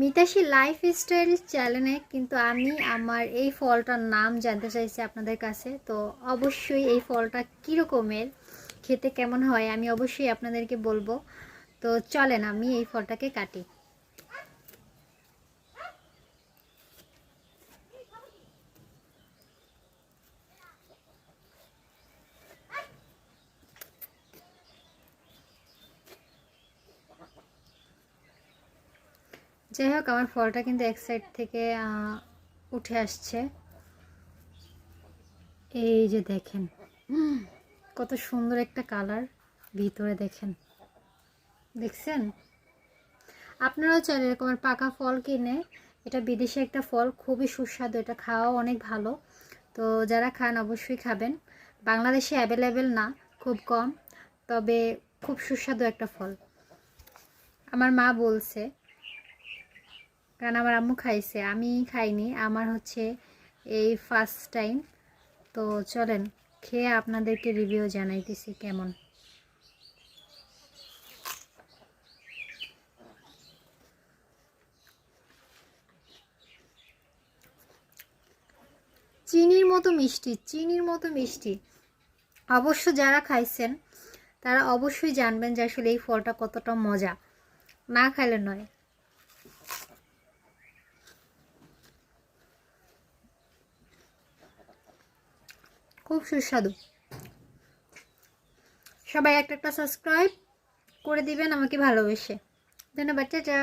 মিতাশি lifestyle চ্যানেলে কিন্তু আমি আমার এই ফলটার নাম জানতে চাইছি আপনাদের কাছে। তো অবশ্যই এই ফলটা কীরকমের, খেতে কেমন হয় আমি অবশ্যই আপনাদেরকে বলবো। তো চলেন আমি এই ফলটাকে কাটি। যাই হোক, আমার ফলটা কিন্তু এক সাইড থেকে উঠে আসছে। এই যে দেখেন কত সুন্দর একটা কালার, ভিতরে দেখছেন। আপনারাও চাইলে এরকম পাকা ফল কিনে, এটা বিদেশি একটা ফল, খুবই সুস্বাদু, এটা খাওয়াও অনেক ভালো। তো যারা খান অবশ্যই খাবেন। বাংলাদেশে অ্যাভেলেবেল না, খুব কম, তবে খুব সুস্বাদু একটা ফল। আমার মা বলছে, কারণ আমার আম্মু খাইছে, আমি খাইনি, আমার হচ্ছে এই ফার্স্ট টাইম। তো চলেন খেয়ে আপনাদেরকে রিভিউ জানাইতেছি কেমন। চিনির মতো মিষ্টি। অবশ্য যারা খাইছেন তারা অবশ্যই জানবেন যে আসলে এই ফলটা কতটা মজা, না খাইলে নয়। খুব সুস্বাদু। সবাই একটা সাবস্ক্রাইব করে দিবেন আমাকে ভালোবেসে। ধন্যবাদ, টাটা।